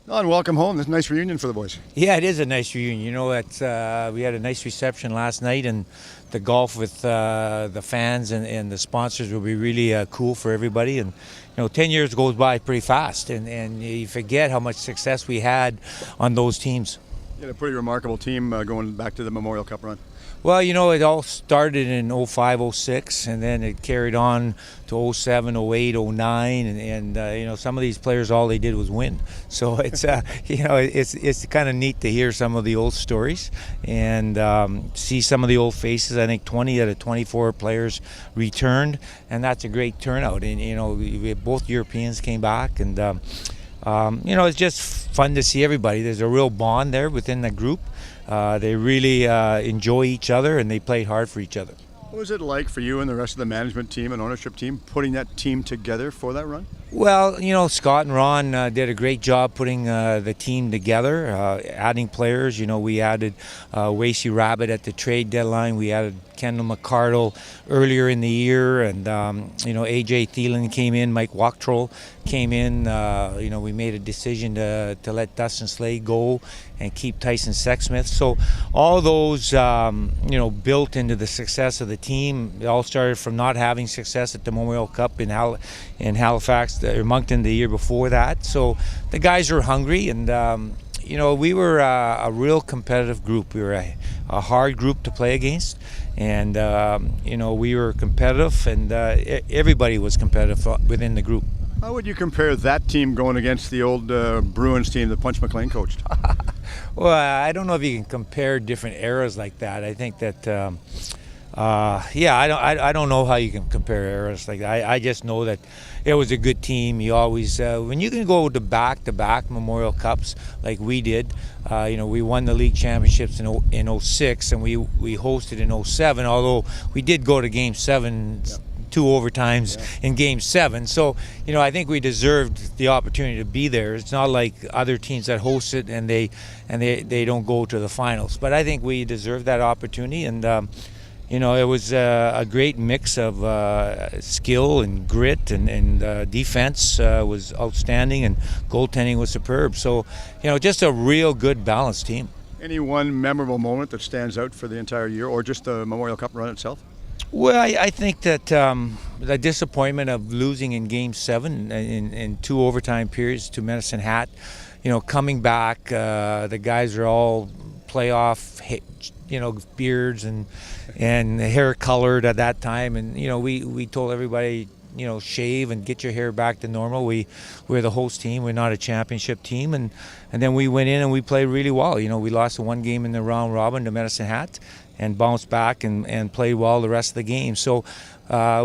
Don, welcome home. This is a nice reunion for the boys. Yeah, it is a nice reunion. We had a nice reception last night, and the golf with the fans and the sponsors will be really cool for everybody. And 10 years goes by pretty fast, and you forget how much success we had on those teams. You had a pretty remarkable team going back to the Memorial Cup run. Well, it all started in 05, 06, and then it carried on to 07, 08, 09, and some of these players, all they did was win. So it's it's kind of neat to hear some of the old stories and see some of the old faces. I think 20 out of 24 players returned, and that's a great turnout. And both Europeans came back, and it's just fun to see everybody. There's a real bond there within the group. They really enjoy each other, and they played hard for each other. What was it like for you and the rest of the management team and ownership team putting that team together for that run? Well, Scott and Ron did a great job putting the team together, adding players. We added Wacy Rabbit at the trade deadline. We added Kendall McCardle earlier in the year, and AJ Thielen came in, Mike Wachtroll came in. We made a decision to let Dustin Slade go and keep Tyson Sexsmith. So all those built into the success of the team. It all started from not having success at the Memorial Cup in Halifax or Moncton the year before that. So the guys were hungry, and we were a real competitive group. We were a hard group to play against, and we were competitive, and everybody was competitive within the group. How would you compare that team going against the old Bruins team that Punch McLean coached? Well, I don't know if you can compare different eras like that. I think that I don't know how you can compare eras like that. I just know that it was a good team. You always when you can go to back Memorial Cups like we did. We won the league championships in 06, and we hosted in 07. Although we did go to Game 7. Yeah. 2 overtimes in Game 7. So, I think we deserved the opportunity to be there. It's not like other teams that host it and they don't go to the finals. But I think we deserved that opportunity, and it was a great mix of skill and grit, and defense was outstanding, and goaltending was superb. So, just a real good balanced team. Any one memorable moment that stands out for the entire year, or just the Memorial Cup run itself? Well, I think that the disappointment of losing in Game 7 in 2 overtime periods to Medicine Hat, coming back, the guys are all playoff, beards and hair colored at that time, and we told everybody, shave and get your hair back to normal. We're the host team. We're not a championship team, and then we went in and we played really well. We lost 1 game in the round robin to Medicine Hat, and bounced back and played well the rest of the game. So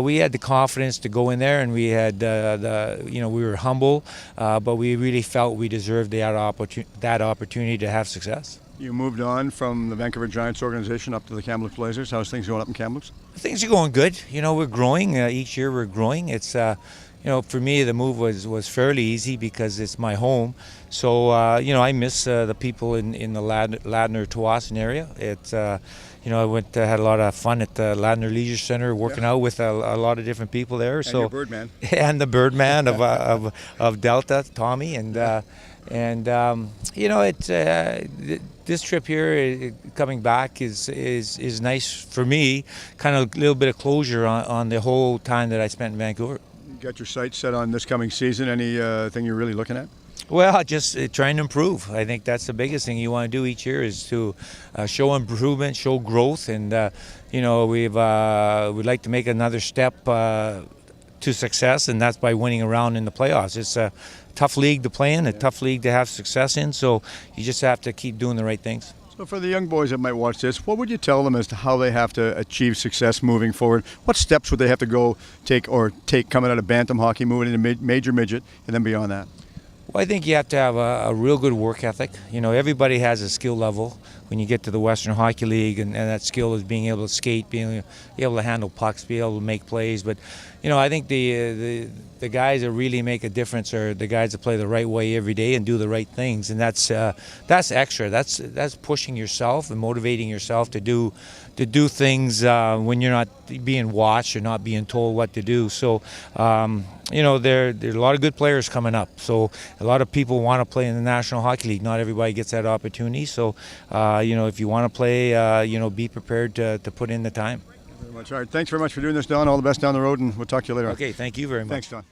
we had the confidence to go in there, and we had we were humble, but we really felt we deserved that opportunity to have success. You moved on from the Vancouver Giants organization up to the Kamloops Blazers. How's things going up in Kamloops? Things are going good. We're growing. Each year we're growing. It's for me, the move was fairly easy because it's my home. So I miss the people in the Ladner Tsawwassen area. It's I had a lot of fun at the Ladner Leisure Center, working out with a lot of different people there. And your Birdman. And the Birdman of Delta, Tommy, and this trip here, coming back, is nice for me. Kind of a little bit of closure on the whole time that I spent in Vancouver. You got your sights set on this coming season. Anything you're really looking at? Well, just trying to improve. I think that's the biggest thing you want to do each year, is to show improvement, show growth, and we'd like to make another step to success, and that's by winning a round in the playoffs. It's a tough league to play in, a tough league to have success in, so you just have to keep doing the right things. So for the young boys that might watch this, what would you tell them as to how they have to achieve success moving forward? What steps would they have to take coming out of bantam hockey, moving into major midget, and then beyond that? Well, I think you have to have a real good work ethic. Everybody has a skill level. when you get to the Western Hockey League, and that skill is being able to skate, being able to handle pucks, be able to make plays. But I think the guys that really make a difference are the guys that play the right way every day and do the right things, and that's extra. That's pushing yourself and motivating yourself to do things when you're not being watched or not being told what to do. So there are a lot of good players coming up. So a lot of people want to play in the National Hockey League. Not everybody gets that opportunity. So if you want to play, be prepared to put in the time. Very much. All right. Thanks very much for doing this, Don. All the best down the road, and we'll talk to you later. Okay. Thank you very much. Thanks, Don.